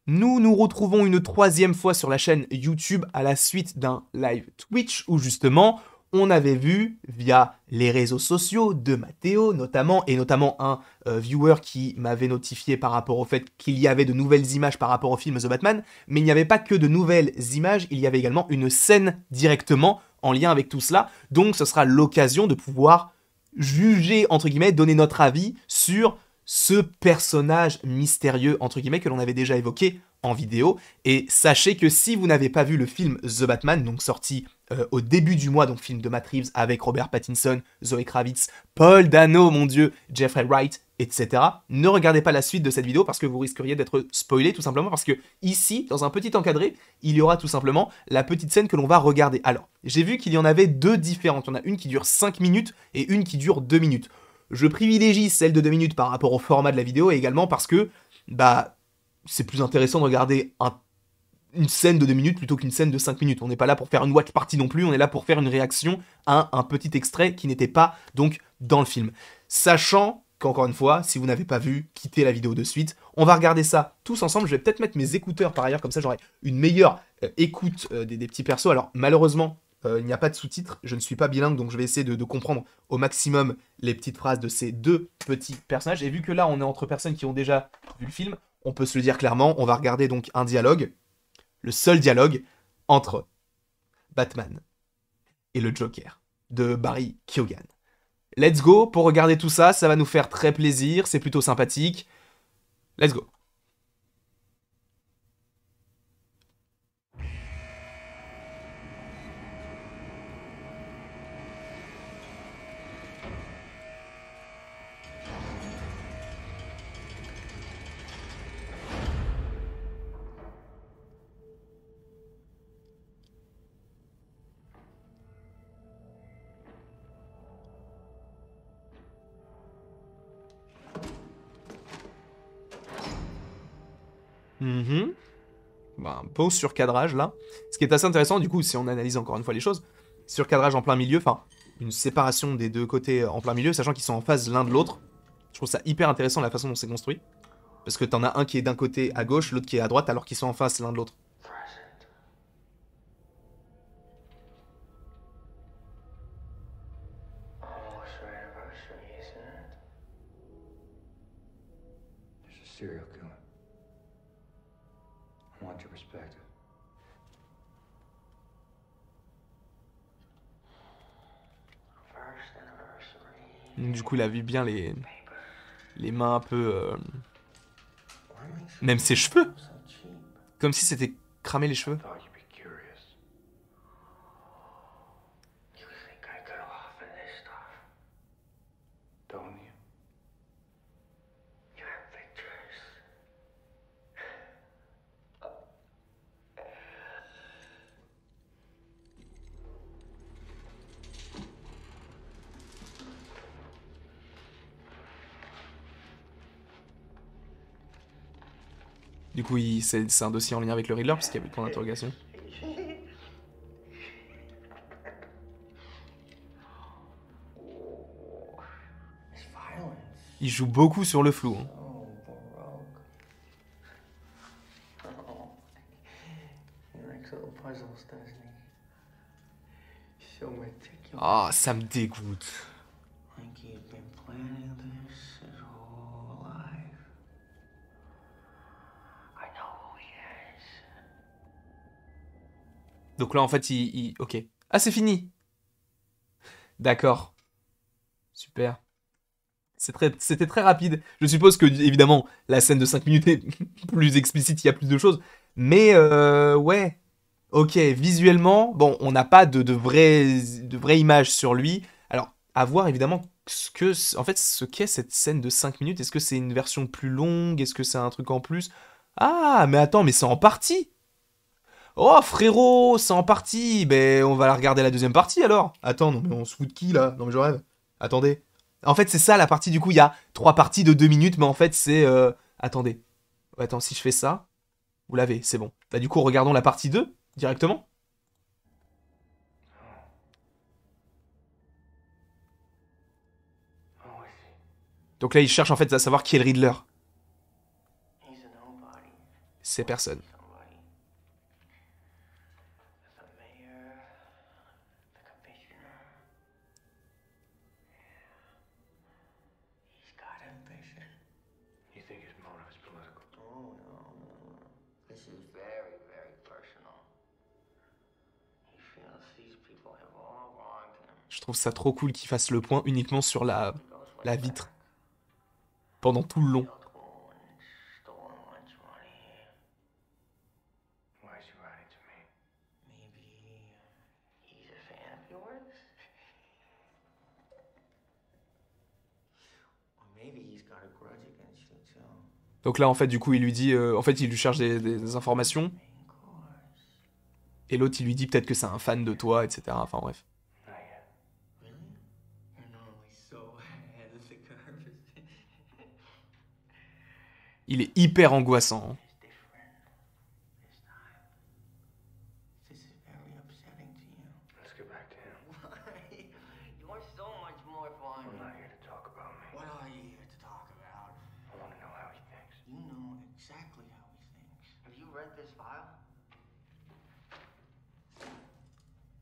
Nous nous retrouvons une troisième fois sur la chaîne YouTube à la suite d'un live Twitch où justement on avait vu via les réseaux sociaux de Mathéo notamment, et notamment un viewer qui m'avait notifié par rapport au fait qu'il y avait de nouvelles images par rapport au film The Batman, mais il n'y avait pas que de nouvelles images, il y avait également une scène directement en lien avec tout cela, donc ce sera l'occasion de pouvoir juger, entre guillemets, donner notre avis sur ce personnage mystérieux, entre guillemets, que l'on avait déjà évoqué en vidéo. Et sachez que si vous n'avez pas vu le film The Batman, donc sorti au début du mois, donc film de Matt Reeves avec Robert Pattinson, Zoe Kravitz, Paul Dano, mon dieu, Jeffrey Wright, etc., ne regardez pas la suite de cette vidéo parce que vous risqueriez d'être spoilé, tout simplement parce que ici, dans un petit encadré, il y aura tout simplement la petite scène que l'on va regarder. Alors, j'ai vu qu'il y en avait deux différentes. Il y en a une qui dure 5 minutes et une qui dure 2 minutes. Je privilégie celle de 2 minutes par rapport au format de la vidéo et également parce que, bah, c'est plus intéressant de regarder une scène de 2 minutes plutôt qu'une scène de 5 minutes. On n'est pas là pour faire une watch party non plus, on est là pour faire une réaction à un petit extrait qui n'était pas donc dans le film. Sachant qu'encore une fois, si vous n'avez pas vu, quittez la vidéo de suite. On va regarder ça tous ensemble. Je vais peut-être mettre mes écouteurs par ailleurs, comme ça j'aurai une meilleure écoute des petits persos. Alors malheureusement, il n'y a pas de sous-titres, je ne suis pas bilingue, donc je vais essayer de comprendre au maximum les petites phrases de ces deux petits personnages. Et vu que là, on est entre personnes qui ont déjà vu le film, on peut se le dire clairement, on va regarder donc un dialogue, le seul dialogue entre Batman et le Joker de Barry Keoghan. Let's go, pour regarder tout ça, ça va nous faire très plaisir, c'est plutôt sympathique. Let's go. Bah, un beau surcadrage là. Ce qui est assez intéressant du coup, si on analyse encore une fois les choses, surcadrage en plein milieu, enfin une séparation des deux côtés en plein milieu, sachant qu'ils sont en phase l'un de l'autre. Je trouve ça hyper intéressant la façon dont c'est construit. Parce que t'en as un qui est d'un côté à gauche, l'autre qui est à droite, alors qu'ils sont en face l'un de l'autre. Serial killer. I want your perspective. Du coup, il a vu bien les mains un peu... Même ses cheveux. Comme si c'était cramé les cheveux. Du coup, c'est un dossier en lien avec le Riddler, parce qu'il y avait le point d'interrogation. Il joue beaucoup sur le flou. Hein. Ah, ça me dégoûte. Donc là, en fait, ok. Ah, c'est fini. D'accord. Super. C'était très rapide. Je suppose que, évidemment, la scène de 5 minutes est plus explicite, il y a plus de choses. Mais, ouais. Ok, visuellement, bon, on n'a pas de vraies images sur lui. Alors, à voir, évidemment, en fait, ce qu'est cette scène de 5 minutes. Est-ce que c'est une version plus longue? Est-ce que c'est un truc en plus? Ah, mais attends, mais c'est en partie. Oh frérot, c'est en partie. Ben on va la regarder la deuxième partie alors. Attends, non mais on se fout de qui là? Non mais je rêve. Attendez. En fait c'est ça la partie du coup, il y a 3 parties de 2 minutes, mais en fait c'est... Attendez. Attends, si je fais ça, vous l'avez, c'est bon. Bah du coup regardons la partie 2 directement. Donc là il cherche en fait à savoir qui est le Riddler. ces personnes. Somebody. The mayor, the commissioner. He's got ambition. You think his motive is political? Oh, no. This is very, very personal. He feels these people have all wronged him. Je trouve ça trop cool qu'il fasse le point uniquement sur la He goes way vitre back. pendant tout le long. Killed woman, stolen lunch money. Why is he writing to me? Maybe he's a fan of yours? Or maybe he's got a grudge against you too. Donc là, en fait, du coup, il lui dit... en fait, il lui cherche des informations. Main course. Et l'autre, il lui dit peut-être que c'est un fan de toi, etc. Enfin, bref. Not yet. Really? You're normally so ahead of the curve. Il est hyper angoissant. Hein. It's different this time. This is very upsetting to you. Let's get back to him. Why? You're so much more fun. I'm not here to talk about me. What are you here to talk about? I want to know how he thinks. You know exactly how he thinks. Have you read this file?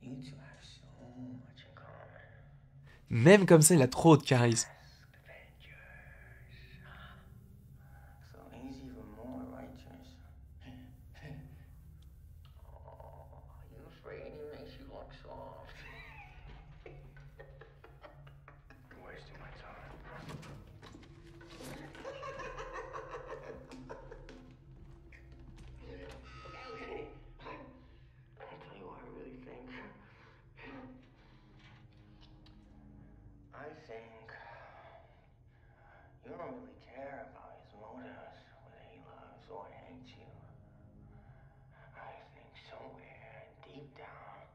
You two have so much in common. Même comme ça, il a trop de charisme. So he's even more righteous. Oh, are you afraid he makes you look soft? You're wasting my time. Okay. I'll tell you what I really think. I think you don't really care about his motives, whether he loves or hates you. I think somewhere deep down,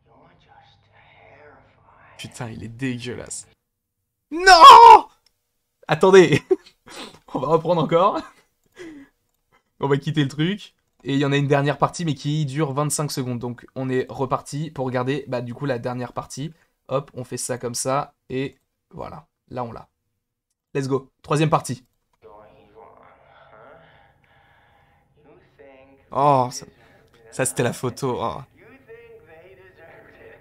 you're just terrified. Putain, il est dégueulasse. Non! Attendez. On va reprendre encore. On va quitter le truc. Et il y en a une dernière partie, mais qui dure 25 secondes. Donc, on est reparti pour regarder, bah, du coup, la dernière partie. Hop, on fait ça comme ça. Et voilà. Là, on l'a. Let's go. Troisième partie. You're evil, huh? You think Oh, they ça, deserved it. ça, c'était la photo. Oh. You think they deserved it.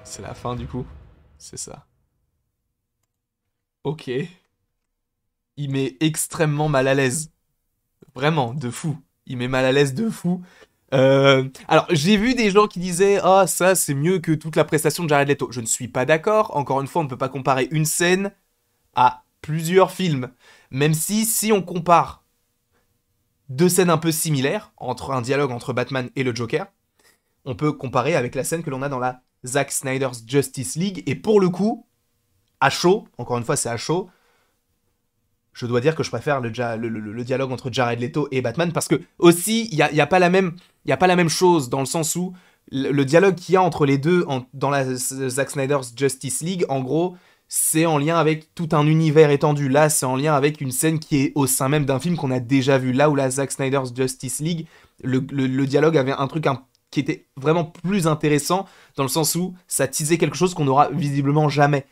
C'est la fin, du coup. C'est ça. Ok. Il met extrêmement mal à l'aise. Vraiment, de fou. Il met mal à l'aise de fou. Alors, j'ai vu des gens qui disaient « Ah, ça, c'est mieux que toute la prestation de Jared Leto. » Je ne suis pas d'accord. Encore une fois, on ne peut pas comparer une scène à plusieurs films. Même si on compare deux scènes un peu similaires, entre un dialogue entre Batman et le Joker, on peut comparer avec la scène que l'on a dans la Zack Snyder's Justice League. Et pour le coup, à chaud, encore une fois, c'est à chaud, je dois dire que je préfère le dialogue entre Jared Leto et Batman, parce que aussi, il y a pas la même chose, dans le sens où le dialogue qu'il y a entre les deux dans la Zack Snyder's Justice League, en gros, c'est en lien avec tout un univers étendu. Là, c'est en lien avec une scène qui est au sein même d'un film qu'on a déjà vu. Là où la Zack Snyder's Justice League, le dialogue avait un truc qui était vraiment plus intéressant, dans le sens où ça teasait quelque chose qu'on n'aura visiblement jamais.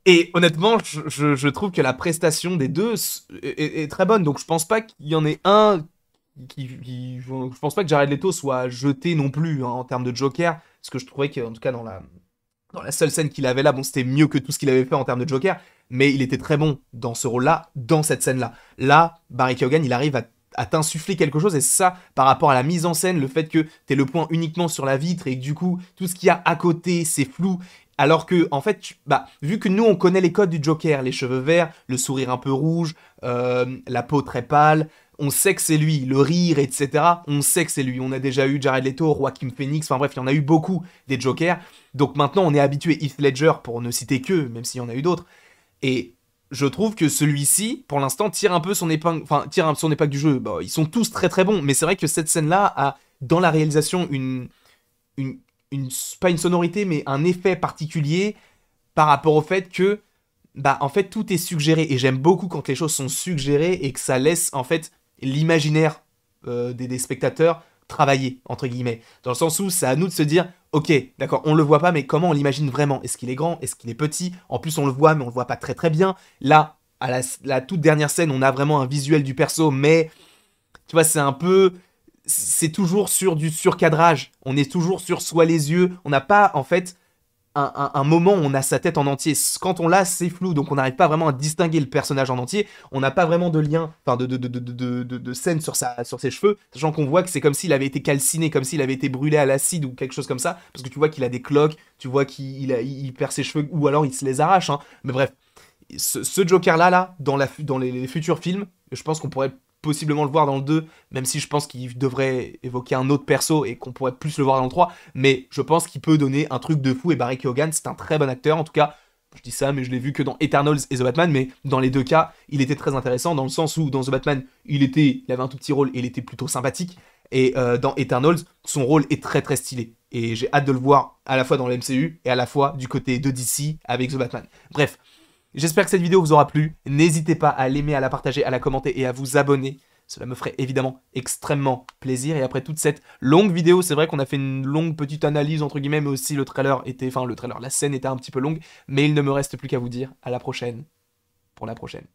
Et honnêtement, je trouve que la prestation des deux est très bonne. Donc je pense pas qu'il y en ait un je pense pas que Jared Leto soit jeté non plus, hein, en termes de Joker. Parce que je trouvais qu'en tout cas dans la seule scène qu'il avait là, bon, c'était mieux que tout ce qu'il avait fait en termes de Joker. Mais il était très bon dans ce rôle-là, dans cette scène-là. Là, Barry Keoghan, il arrive à t'insuffler quelque chose. Et ça, par rapport à la mise en scène, le fait que t'aies le point uniquement sur la vitre et que du coup, tout ce qu'il y a à côté, c'est flou. Alors que, en fait, vu que nous, on connaît les codes du Joker, les cheveux verts, le sourire un peu rouge, la peau très pâle, on sait que c'est lui, le rire, etc. On sait que c'est lui. On a déjà eu Jared Leto, Joaquin Phoenix, enfin bref, il y en a eu beaucoup des Jokers. Donc maintenant, on est habitué Heath Ledger, pour ne citer que, même s'il y en a eu d'autres. Et je trouve que celui-ci, pour l'instant, tire son épingle du jeu. Bah, ils sont tous très très bons, mais c'est vrai que cette scène-là a, dans la réalisation, pas une sonorité, mais un effet particulier par rapport au fait que, en fait, tout est suggéré. Et j'aime beaucoup quand les choses sont suggérées et que ça laisse, en fait, l'imaginaire des spectateurs travaillé, entre guillemets. Dans le sens où c'est à nous de se dire, ok, d'accord, on le voit pas, mais comment on l'imagine vraiment? Est-ce qu'il est grand? Est-ce qu'il est petit? En plus, on le voit, mais on le voit pas très très bien. Là, à la toute dernière scène, on a vraiment un visuel du perso, mais tu vois, c'est un peu... C'est toujours sur du surcadrage. On est toujours sur soit les yeux. On n'a pas, en fait, un moment où on a sa tête en entier. Quand on l'a, c'est flou, donc on n'arrive pas vraiment à distinguer le personnage en entier. On n'a pas vraiment de lien, enfin de scène sur ses cheveux, sachant qu'on voit que c'est comme s'il avait été calciné, comme s'il avait été brûlé à l'acide ou quelque chose comme ça, parce que tu vois qu'il a des cloques, tu vois qu'il perd ses cheveux, ou alors il se les arrache, hein. Mais bref, ce Joker-là, dans les futurs films, je pense qu'on pourrait possiblement le voir dans le 2, même si je pense qu'il devrait évoquer un autre perso et qu'on pourrait plus le voir dans le 3, mais je pense qu'il peut donner un truc de fou, et Barry Keoghan, c'est un très bon acteur, en tout cas, je dis ça, mais je l'ai vu que dans Eternals et The Batman, mais dans les deux cas, il était très intéressant, dans le sens où, dans The Batman, il avait un tout petit rôle et il était plutôt sympathique, et dans Eternals, son rôle est très très stylé, et j'ai hâte de le voir à la fois dans le MCU, et à la fois du côté de DC avec The Batman. Bref, j'espère que cette vidéo vous aura plu. N'hésitez pas à l'aimer, à la partager, à la commenter et à vous abonner. Cela me ferait évidemment extrêmement plaisir. Et après toute cette longue vidéo, c'est vrai qu'on a fait une longue petite analyse entre guillemets, mais aussi la scène était un petit peu longue. Mais il ne me reste plus qu'à vous dire à la prochaine pour la prochaine.